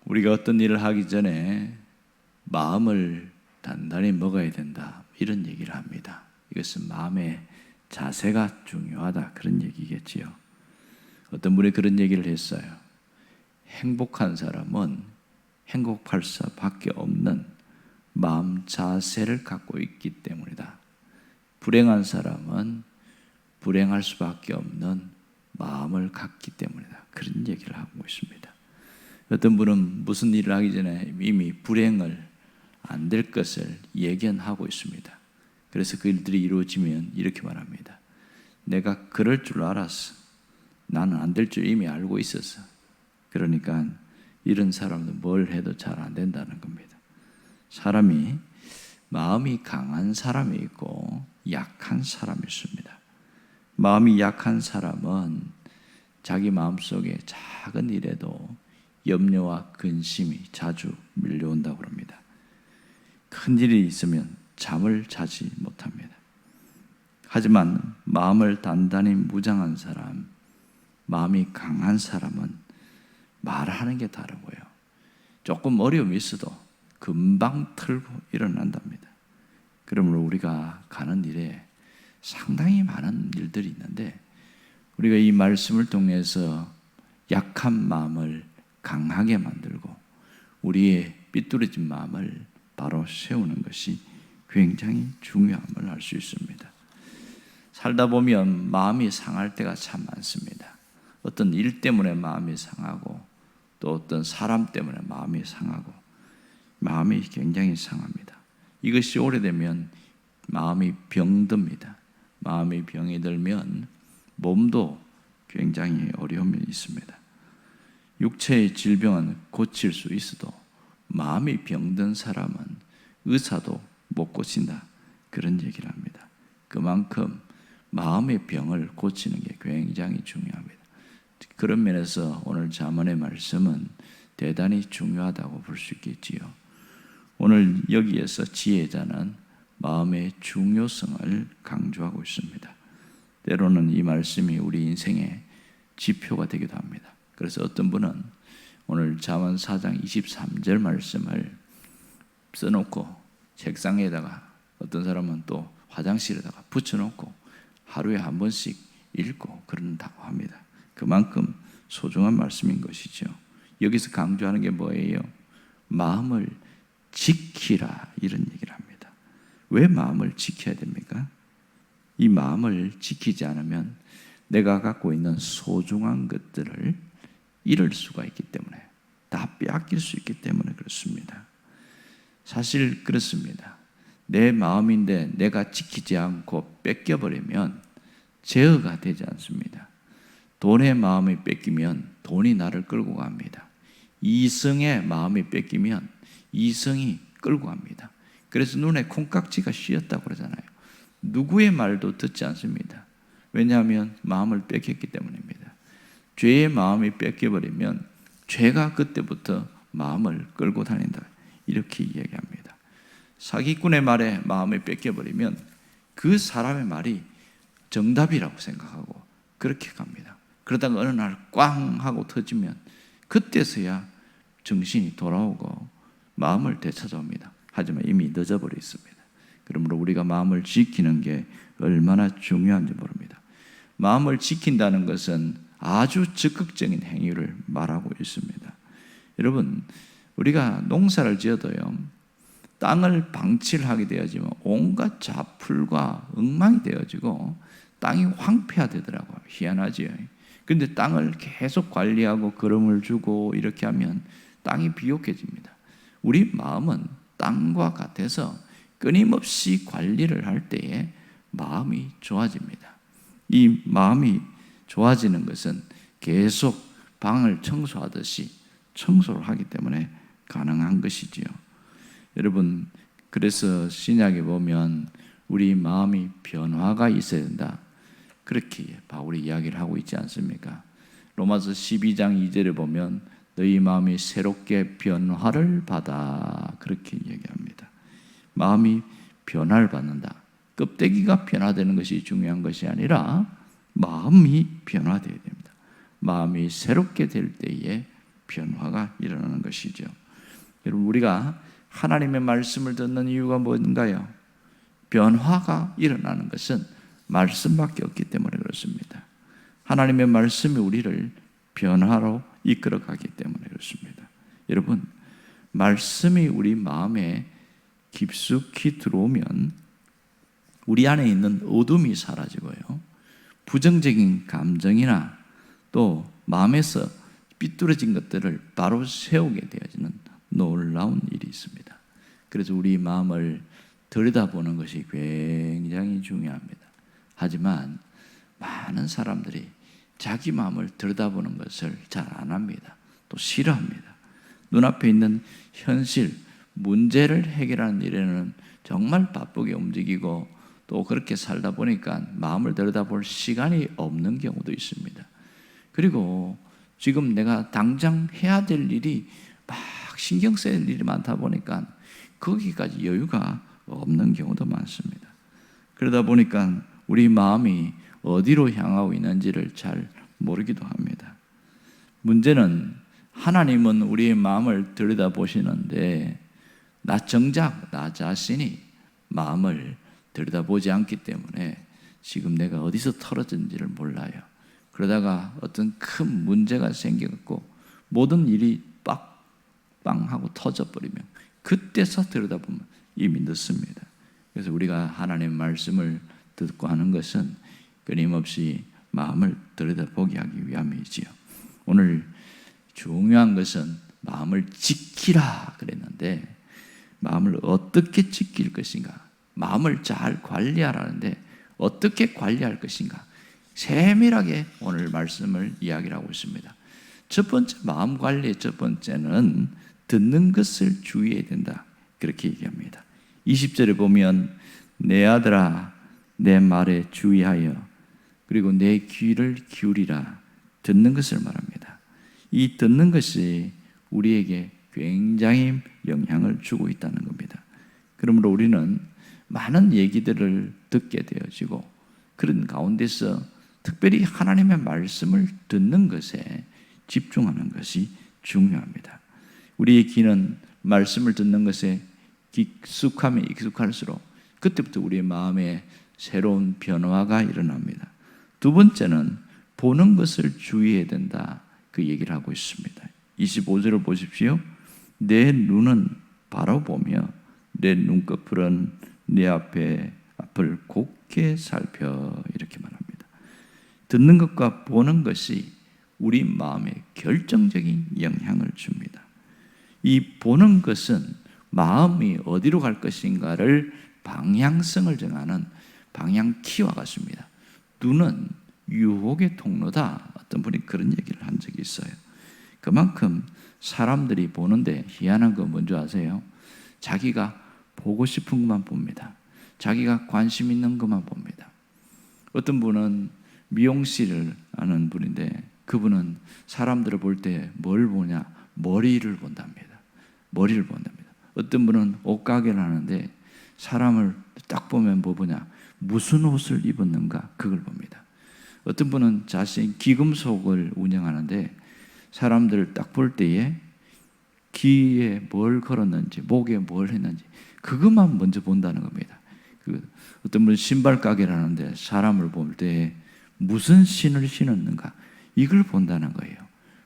우리가 어떤 일을 하기 전에 마음을 단단히 먹어야 된다, 이런 얘기를 합니다. 이것은 마음의 자세가 중요하다, 그런 얘기겠지요. 어떤 분이 그런 얘기를 했어요. 행복한 사람은 행복할 수밖에 없는 마음 자세를 갖고 있기 때문이다. 불행한 사람은 불행할 수밖에 없는 마음을 갖기 때문이다, 그런 얘기를 하고 있습니다. 어떤 분은 무슨 일을 하기 전에 이미 불행을 안 될 것을 예견하고 있습니다. 그래서 그 일들이 이루어지면 이렇게 말합니다. 내가 그럴 줄 알았어. 나는 안 될 줄 이미 알고 있었어. 그러니까 이런 사람은 뭘 해도 잘 안 된다는 겁니다. 사람이 마음이 강한 사람이 있고 약한 사람이 있습니다. 마음이 약한 사람은 자기 마음속에 작은 일에도 염려와 근심이 자주 밀려온다고 합니다. 큰 일이 있으면 잠을 자지 못합니다. 하지만 마음을 단단히 무장한 사람, 마음이 강한 사람은 말하는 게 다르고요. 조금 어려움이 있어도 금방 털고 일어난답니다. 그러므로 우리가 가는 일에 상당히 많은 일들이 있는데, 우리가 이 말씀을 통해서 약한 마음을 강하게 만들고 우리의 삐뚤어진 마음을 바로 세우는 것이 굉장히 중요함을 알 수 있습니다. 살다 보면 마음이 상할 때가 참 많습니다. 어떤 일 때문에 마음이 상하고 또 어떤 사람 때문에 마음이 상하고 마음이 굉장히 상합니다. 이것이 오래되면 마음이 병듭니다. 마음이 병이 들면 몸도 굉장히 어려움이 있습니다. 육체의 질병은 고칠 수 있어도 마음이 병든 사람은 의사도 못 고친다, 그런 얘기를 합니다. 그만큼 마음의 병을 고치는 게 굉장히 중요합니다. 그런 면에서 오늘 잠언의 말씀은 대단히 중요하다고 볼 수 있겠지요. 오늘 여기에서 지혜자는 마음의 중요성을 강조하고 있습니다. 때로는 이 말씀이 우리 인생의 지표가 되기도 합니다. 그래서 어떤 분은 오늘 잠언 4장 23절 말씀을 써놓고 책상에다가, 어떤 사람은 또 화장실에다가 붙여놓고 하루에 한 번씩 읽고 그런다고 합니다. 그만큼 소중한 말씀인 것이죠. 여기서 강조하는 게 뭐예요? 마음을 지키라, 이런 얘기를 합니다. 왜 마음을 지켜야 됩니까? 이 마음을 지키지 않으면 내가 갖고 있는 소중한 것들을 잃을 수가 있기 때문에, 다 빼앗길 수 있기 때문에 그렇습니다. 사실 그렇습니다. 내 마음인데 내가 지키지 않고 뺏겨버리면 제어가 되지 않습니다. 돈의 마음이 뺏기면 돈이 나를 끌고 갑니다. 이성의 마음이 뺏기면 이성이 끌고 갑니다. 그래서 눈에 콩깍지가 씌었다고 그러잖아요. 누구의 말도 듣지 않습니다. 왜냐하면 마음을 뺏겼기 때문입니다. 죄의 마음이 뺏겨버리면 죄가 그때부터 마음을 끌고 다닌다, 이렇게 이야기합니다. 사기꾼의 말에 마음이 뺏겨버리면 그 사람의 말이 정답이라고 생각하고 그렇게 갑니다. 그러다가 어느 날 꽝 하고 터지면 그때서야 정신이 돌아오고 마음을 되찾아옵니다. 하지만 이미 늦어버려 있습니다. 그러므로 우리가 마음을 지키는 게 얼마나 중요한지 모릅니다. 마음을 지킨다는 것은 아주 적극적인 행위를 말하고 있습니다. 여러분, 우리가 농사를 지어도요, 땅을 방치하게 되어지면 온갖 잡풀과 엉망이 되어지고 땅이 황폐화되더라고요. 희한하지요. 그런데 땅을 계속 관리하고 거름을 주고 이렇게 하면 땅이 비옥해집니다. 우리 마음은 땅과 같아서 끊임없이 관리를 할 때에 마음이 좋아집니다. 이 마음이 좋아지는 것은 계속 방을 청소하듯이 청소를 하기 때문에 가능한 것이지요. 여러분, 그래서 신약에 보면 우리 마음이 변화가 있어야 된다, 그렇게 바울이 이야기를 하고 있지 않습니까? 로마서 12장 2절에 보면 너희 마음이 새롭게 변화를 받아, 그렇게 얘기합니다. 마음이 변화를 받는다. 껍데기가 변화되는 것이 중요한 것이 아니라 마음이 변화되어야 됩니다. 마음이 새롭게 될 때에 변화가 일어나는 것이죠. 여러분, 우리가 하나님의 말씀을 듣는 이유가 뭔가요? 변화가 일어나는 것은 말씀밖에 없기 때문에 그렇습니다. 하나님의 말씀이 우리를 변화로 이끌어가기 때문에 그렇습니다. 여러분, 말씀이 우리 마음에 깊숙이 들어오면 우리 안에 있는 어둠이 사라지고요, 부정적인 감정이나 또 마음에서 삐뚤어진 것들을 바로 세우게 되어지는 놀라운 일이 있습니다. 그래서 우리 마음을 들여다보는 것이 굉장히 중요합니다. 하지만 많은 사람들이 자기 마음을 들여다보는 것을 잘 안 합니다. 또 싫어합니다. 눈앞에 있는 현실, 문제를 해결하는 일에는 정말 바쁘게 움직이고 또 그렇게 살다 보니까 마음을 들여다볼 시간이 없는 경우도 있습니다. 그리고 지금 내가 당장 해야 될 일이 막 신경 써야 될 일이 많다 보니까 거기까지 여유가 없는 경우도 많습니다. 그러다 보니까 우리 마음이 어디로 향하고 있는지를 잘 모르기도 합니다. 문제는 하나님은 우리의 마음을 들여다보시는데 정작 나 자신이 마음을 들여다보지 않기 때문에 지금 내가 어디서 털어진지를 몰라요. 그러다가 어떤 큰 문제가 생겨갖고 모든 일이 빵빵 하고 터져버리면 그때서 들여다보면 이미 늦습니다. 그래서 우리가 하나님의 말씀을 듣고 하는 것은 끊임없이 마음을 들여다보게 하기 위함이지요. 오늘 중요한 것은 마음을 지키라 그랬는데 마음을 어떻게 지킬 것인가, 마음을 잘 관리하라는데 어떻게 관리할 것인가, 세밀하게 오늘 말씀을 이야기를 하고 있습니다. 첫 번째, 마음 관리의 첫 번째는 듣는 것을 주의해야 된다, 그렇게 얘기합니다. 20절에 보면 내 아들아 내 말에 주의하여 그리고 내 귀를 기울이라, 듣는 것을 말합니다. 이 듣는 것이 우리에게 굉장히 영향을 주고 있다는 겁니다. 그러므로 우리는 많은 얘기들을 듣게 되어지고 그런 가운데서 특별히 하나님의 말씀을 듣는 것에 집중하는 것이 중요합니다. 우리의 귀는 말씀을 듣는 것에 익숙하면 익숙할수록 그때부터 우리의 마음에 새로운 변화가 일어납니다. 두 번째는 보는 것을 주의해야 된다, 그 얘기를 하고 있습니다. 25절을 보십시오. 내 눈은 바로 보며 내 눈꺼풀은 내 앞을 곱게 살펴, 이렇게 말합니다. 듣는 것과 보는 것이 우리 마음에 결정적인 영향을 줍니다. 이 보는 것은 마음이 어디로 갈 것인가를 방향성을 정하는 방향키와 같습니다. 눈은 유혹의 통로다. 어떤 분이 그런 얘기를 한 적이 있어요. 그만큼 사람들이 보는데 희한한 건 뭔지 아세요? 자기가 보고 싶은 것만 봅니다. 자기가 관심 있는 것만 봅니다. 어떤 분은 미용실을 하는 분인데 그분은 사람들을 볼 때 뭘 보냐? 머리를 본답니다. 머리를 본답니다. 어떤 분은 옷가게를 하는데 사람을 딱 보면 뭐 보냐? 무슨 옷을 입었는가? 그걸 봅니다. 어떤 분은 자신 기금속을 운영하는데 사람들을 딱 볼 때에 귀에 뭘 걸었는지, 목에 뭘 했는지 그것만 먼저 본다는 겁니다. 어떤 분은 신발 가게를 하는데 사람을 볼 때 무슨 신을 신었는가 이걸 본다는 거예요.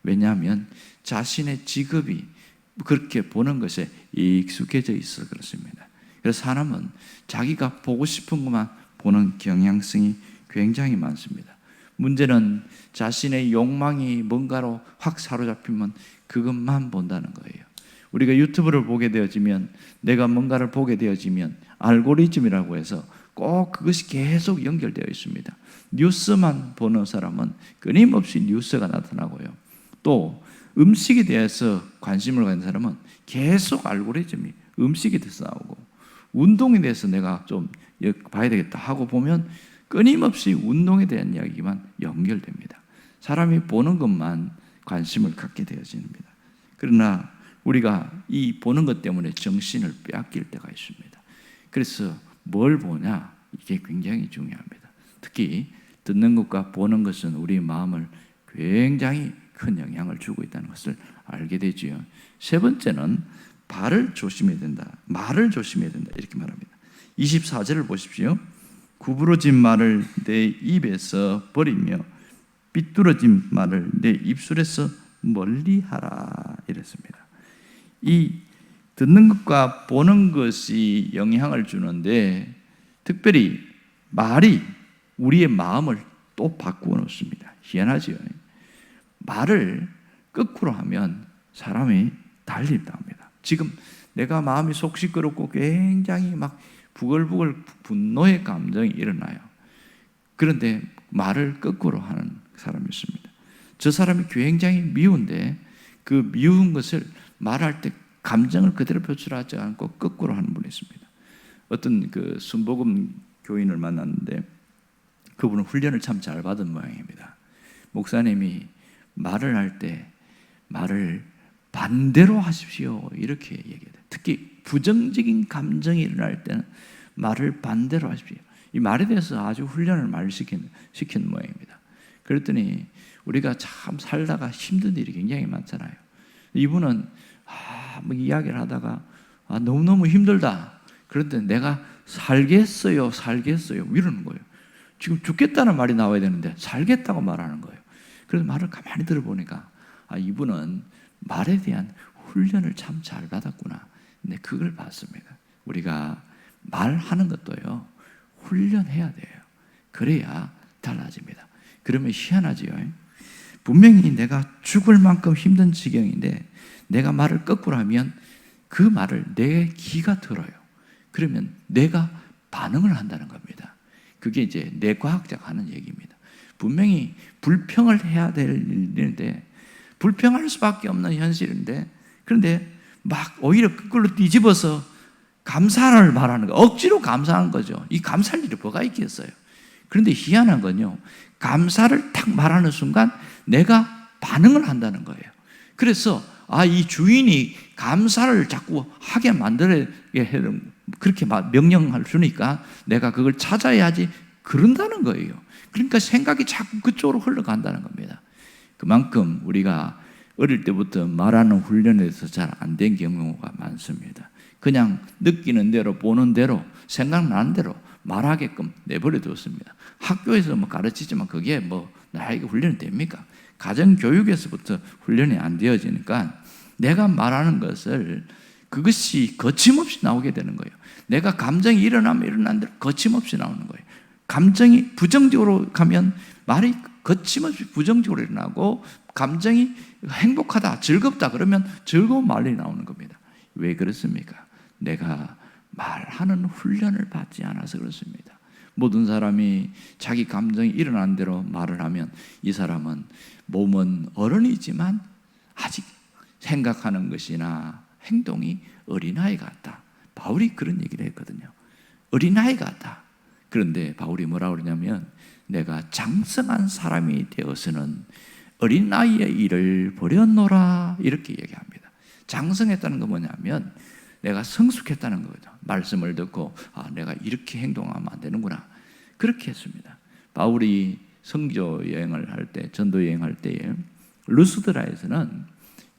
왜냐하면 자신의 직업이 그렇게 보는 것에 익숙해져 있어 그렇습니다. 그래서 사람은 자기가 보고 싶은 것만 보는 경향성이 굉장히 많습니다. 문제는 자신의 욕망이 뭔가로 확 사로잡히면 그것만 본다는 거예요. 우리가 유튜브를 보게 되어지면, 내가 뭔가를 보게 되어지면 알고리즘이라고 해서 꼭 그것이 계속 연결되어 있습니다. 뉴스만 보는 사람은 끊임없이 뉴스가 나타나고요. 또 음식에 대해서 관심을 가진 사람은 계속 알고리즘이 음식에 대해서 나오고, 운동에 대해서 내가 좀 봐야 되겠다 하고 보면 끊임없이 운동에 대한 이야기만 연결됩니다. 사람이 보는 것만 관심을 갖게 되어집니다. 그러나 우리가 이 보는 것 때문에 정신을 빼앗길 때가 있습니다. 그래서 뭘 보냐, 이게 굉장히 중요합니다. 특히 듣는 것과 보는 것은 우리 마음을 굉장히 큰 영향을 주고 있다는 것을 알게 되지요. 세 번째는 발을 조심해야 된다. 말을 조심해야 된다. 이렇게 말합니다. 24절을 보십시오. 구부러진 말을 내 입에서 버리며 삐뚤어진 말을 내 입술에서 멀리하라 이랬습니다. 이 듣는 것과 보는 것이 영향을 주는데 특별히 말이 우리의 마음을 또 바꾸어 놓습니다. 희한하지요. 말을 거꾸로 하면 사람이 달린답니다. 지금 내가 마음이 속 시끄럽고 굉장히 막 부글부글 분노의 감정이 일어나요. 그런데 말을 거꾸로 하는 사람이 있습니다. 저 사람이 굉장히 미운데 그 미운 것을 말할 때 감정을 그대로 표출하지 않고 거꾸로 하는 분이 있습니다. 어떤 그 순복음 교인을 만났는데 그분은 훈련을 참 잘 받은 모양입니다. 목사님이 말을 할 때 말을 반대로 하십시오 이렇게 얘기해요. 특히 부정적인 감정이 일어날 때는 말을 반대로 하십시오. 이 말에 대해서 아주 훈련을 많이 시킨 모양입니다. 그랬더니 우리가 참 살다가 힘든 일이 굉장히 많잖아요. 이분은 뭐 이야기를 하다가 너무너무 힘들다. 그런데 내가 살겠어요 이러는 거예요. 지금 죽겠다는 말이 나와야 되는데 살겠다고 말하는 거예요. 그래서 말을 가만히 들어보니까 이분은 말에 대한 훈련을 참 잘 받았구나. 근데 그걸 봤습니다. 우리가 말하는 것도요 훈련해야 돼요. 그래야 달라집니다. 그러면 희한하지요. 분명히 내가 죽을 만큼 힘든 지경인데 내가 말을 거꾸로 하면 그 말을 내 귀가 들어요. 그러면 내가 반응을 한다는 겁니다. 그게 이제 뇌과학자가 하는 얘기입니다. 분명히 불평을 해야 될 일인데 불평할 수밖에 없는 현실인데 그런데 막 오히려 그걸로 뒤집어서 감사를 말하는 거, 억지로 감사하는 거죠. 이 감사할 일이 뭐가 있겠어요. 그런데 희한한 건요, 감사를 탁 말하는 순간 내가 반응을 한다는 거예요. 그래서 이 주인이 감사를 자꾸 하게 만들어야 하는 그렇게 명령을 주니까 내가 그걸 찾아야지 그런다는 거예요. 그러니까 생각이 자꾸 그쪽으로 흘러간다는 겁니다. 그만큼 우리가 어릴 때부터 말하는 훈련에서 잘 안 된 경우가 많습니다. 그냥 느끼는 대로 보는 대로 생각나는 대로 말하게끔 내버려 두었습니다. 학교에서 가르치지만 그게 나에게 훈련이 됩니까? 가정교육에서부터 훈련이 안 되어지니까 내가 말하는 것을 그것이 거침없이 나오게 되는 거예요. 내가 감정이 일어나면 일어난 대로 거침없이 나오는 거예요. 감정이 부정적으로 가면 말이 거침없이 부정적으로 일어나고 감정이 행복하다, 즐겁다 그러면 즐거운 말이 나오는 겁니다. 왜 그렇습니까? 내가 말하는 훈련을 받지 않아서 그렇습니다. 모든 사람이 자기 감정이 일어난 대로 말을 하면 이 사람은 몸은 어른이지만 아직 생각하는 것이나 행동이 어린아이 같다. 바울이 그런 얘기를 했거든요. 어린아이 같다. 그런데 바울이 뭐라고 그러냐면 내가 장성한 사람이 되어서는 어린아이의 일을 버렸노라 이렇게 얘기합니다. 장성했다는 건 뭐냐면 내가 성숙했다는 거죠. 말씀을 듣고 내가 이렇게 행동하면 안 되는구나. 그렇게 했습니다. 바울이 선교 여행을 할 때, 전도 여행할 때에 루스드라에서는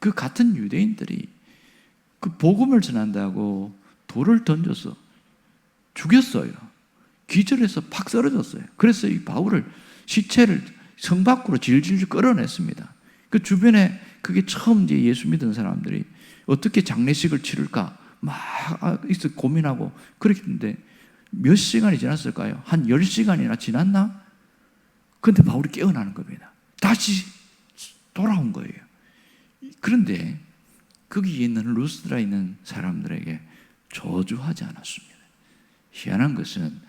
그 같은 유대인들이 그 복음을 전한다고 돌을 던져서 죽였어요. 기절해서 팍 쓰러졌어요. 그래서 이 바울을 시체를 성 밖으로 질질 끌어냈습니다. 그 주변에 그게 처음 이제 예수 믿은 사람들이 어떻게 장례식을 치를까 막 있어 고민하고 그렇게 했는데 몇 시간이 지났을까요? 한 10시간이나 지났나? 그런데 바울이 깨어나는 겁니다. 다시 돌아온 거예요. 그런데 거기에 있는 루스드라에 있는 사람들에게 저주하지 않았습니다. 희한한 것은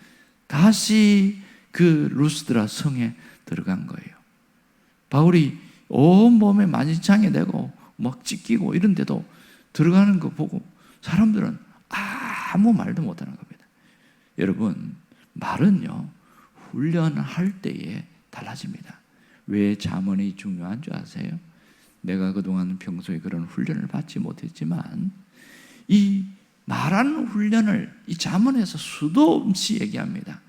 다시 그 루스드라 성에 들어간 거예요. 바울이 온몸에 만신창이 되고 막 찢기고 이런데도 들어가는 거 보고 사람들은 아무 말도 못하는 겁니다. 여러분, 말은요 훈련할 때에 달라집니다. 왜 잠언이 중요한 줄 아세요? 내가 그동안 평소에 그런 훈련을 받지 못했지만 이 말하는 훈련을 이 잠언에서 수도 없이 얘기합니다.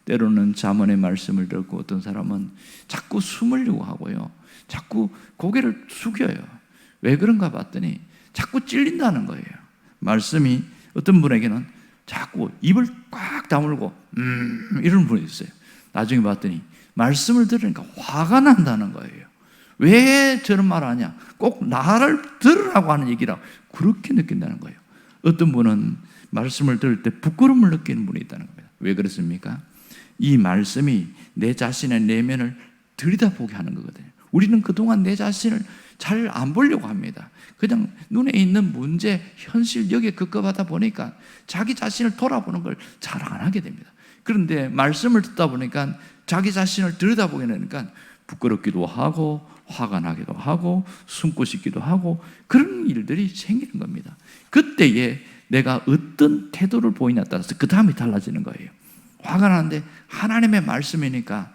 때로는 잠언의 말씀을 듣고 어떤 사람은 자꾸 숨으려고 하고요, 자꾸 고개를 숙여요. 왜 그런가 봤더니 자꾸 찔린다는 거예요. 말씀이 어떤 분에게는 자꾸 입을 꽉 다물고 이런 분이 있어요. 나중에 봤더니 말씀을 들으니까 화가 난다는 거예요. 왜 저런 말을 하냐? 꼭 나를 들으라고 하는 얘기라고 그렇게 느낀다는 거예요. 어떤 분은 말씀을 들을 때 부끄러움을 느끼는 분이 있다는 겁니다. 왜 그렇습니까? 이 말씀이 내 자신의 내면을 들여다보게 하는 거거든요. 우리는 그동안 내 자신을 잘 안 보려고 합니다. 그냥 눈에 있는 문제, 현실 여기에 급급하다 보니까 자기 자신을 돌아보는 걸 잘 안 하게 됩니다. 그런데 말씀을 듣다 보니까 자기 자신을 들여다보게 되니까 부끄럽기도 하고 화가 나기도 하고 숨고 싶기도 하고 그런 일들이 생기는 겁니다. 그때에 내가 어떤 태도를 보이냐에 따라서 그 다음이 달라지는 거예요. 화가 나는데 하나님의 말씀이니까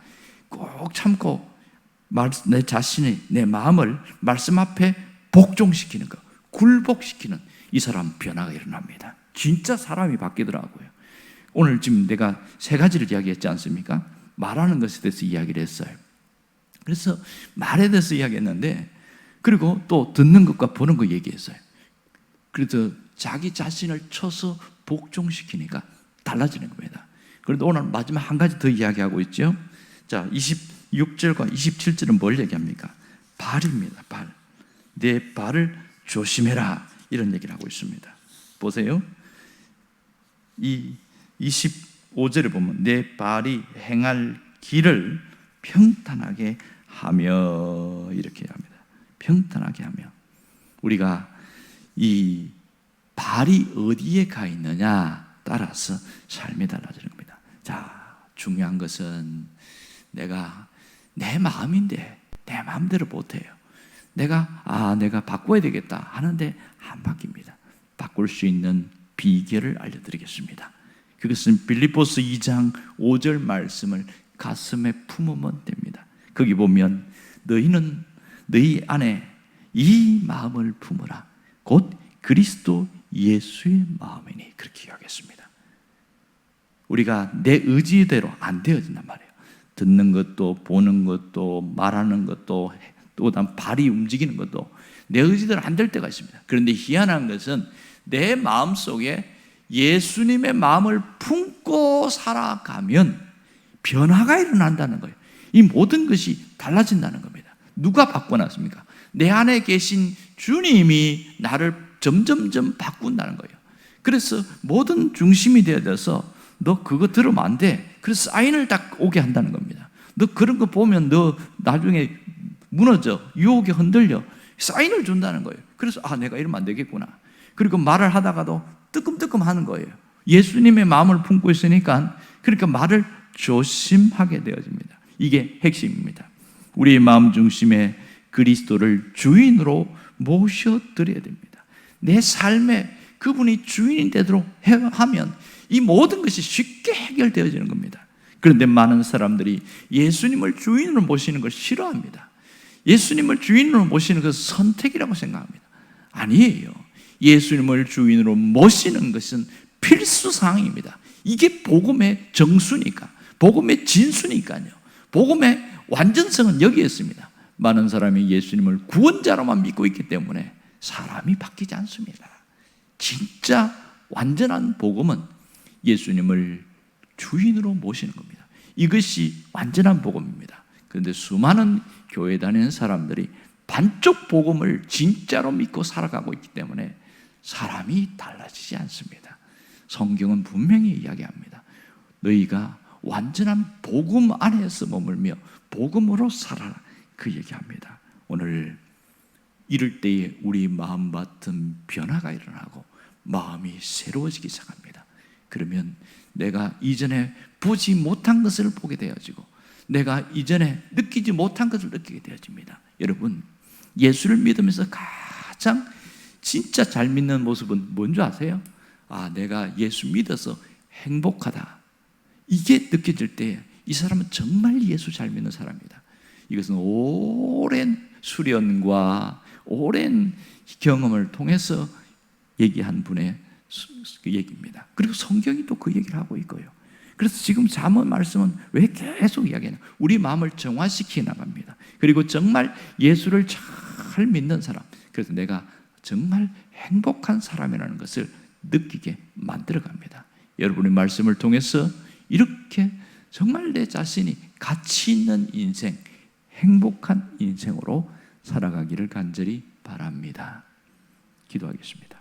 꼭 참고 내 자신이 내 마음을 말씀 앞에 복종시키는 것, 굴복시키는 이 사람 변화가 일어납니다. 진짜 사람이 바뀌더라고요. 오늘 지금 내가 세 가지를 이야기했지 않습니까? 말하는 것에 대해서 이야기를 했어요. 그래서 말에 대해서 이야기했는데, 그리고 또 듣는 것과 보는 거 얘기했어요. 그래서 자기 자신을 쳐서 복종시키니까 달라지는 겁니다. 그런데 오늘 마지막 한 가지 더 이야기하고 있죠. 자, 26절과 27절은 뭘 얘기합니까? 발입니다. 발. 내 발을 조심해라, 이런 얘기를 하고 있습니다. 보세요. 이 25절에 보면 내 발이 행할 길을 평탄하게 하며, 이렇게 합니다. 평탄하게 하며. 우리가 이 발이 어디에 가 있느냐 따라서 삶이 달라지는 겁니다. 자, 중요한 것은 내가 내 마음인데 내 마음대로 못해요. 내가 바꿔야 되겠다 하는데 안 바뀝니다. 바꿀 수 있는 비결을 알려드리겠습니다. 그것은 빌립보서 2장 5절 말씀을 가슴에 품으면 됩니다. 거기 보면 너희는 너희 안에 이 마음을 품으라. 곧 그리스도 예수의 마음이니, 그렇게 이야기했습니다. 우리가 내 의지대로 안 되어진단 말이에요. 듣는 것도, 보는 것도, 말하는 것도, 또 발이 움직이는 것도 내 의지대로 안 될 때가 있습니다. 그런데 희한한 것은 내 마음속에 예수님의 마음을 품고 살아가면 변화가 일어난다는 거예요. 이 모든 것이 달라진다는 겁니다. 누가 바꿔놨습니까? 내 안에 계신 주님이 나를 점점점 바꾼다는 거예요. 그래서 모든 중심이 되어져서 너 그거 들으면 안 돼. 그래서 사인을 딱 오게 한다는 겁니다. 너 그런 거 보면 너 나중에 무너져, 유혹에 흔들려. 사인을 준다는 거예요. 그래서 내가 이러면 안 되겠구나. 그리고 말을 하다가도 뜨끔뜨끔 하는 거예요. 예수님의 마음을 품고 있으니까, 그러니까 말을 조심하게 되어집니다. 이게 핵심입니다. 우리의 마음 중심에 그리스도를 주인으로 모셔드려야 됩니다. 내 삶에 그분이 주인이 되도록 하면 이 모든 것이 쉽게 해결되어지는 겁니다. 그런데 많은 사람들이 예수님을 주인으로 모시는 걸 싫어합니다. 예수님을 주인으로 모시는 것은 선택이라고 생각합니다. 아니에요. 예수님을 주인으로 모시는 것은 필수사항입니다. 이게 복음의 정수니까, 복음의 진수니까요. 복음의 완전성은 여기에 있습니다. 많은 사람이 예수님을 구원자로만 믿고 있기 때문에 사람이 바뀌지 않습니다. 진짜 완전한 복음은 예수님을 주인으로 모시는 겁니다. 이것이 완전한 복음입니다. 그런데 수많은 교회 다니는 사람들이 반쪽 복음을 진짜로 믿고 살아가고 있기 때문에 사람이 달라지지 않습니다. 성경은 분명히 이야기합니다. 너희가 완전한 복음 안에서 머물며 복음으로 살아라, 그 얘기합니다. 오늘 이럴 때에 우리 마음밭은 변화가 일어나고 마음이 새로워지기 시작합니다. 그러면 내가 이전에 보지 못한 것을 보게 되어지고 내가 이전에 느끼지 못한 것을 느끼게 되어집니다. 여러분, 예수를 믿으면서 가장 진짜 잘 믿는 모습은 뭔지 아세요? 내가 예수 믿어서 행복하다, 이게 느껴질 때 이 사람은 정말 예수 잘 믿는 사람입니다. 이것은 오랜 수련과 오랜 경험을 통해서 얘기한 분의 얘기입니다. 그리고 성경이 또 그 얘기를 하고 있고요. 그래서 지금 잠언 말씀은 왜 계속 이야기하냐? 우리 마음을 정화시켜 나갑니다. 그리고 정말 예수를 잘 믿는 사람, 그래서 내가 정말 행복한 사람이라는 것을 느끼게 만들어 갑니다. 여러분의 말씀을 통해서 이렇게 정말 내 자신이 가치 있는 인생, 행복한 인생으로 살아가기를 간절히 바랍니다. 기도하겠습니다.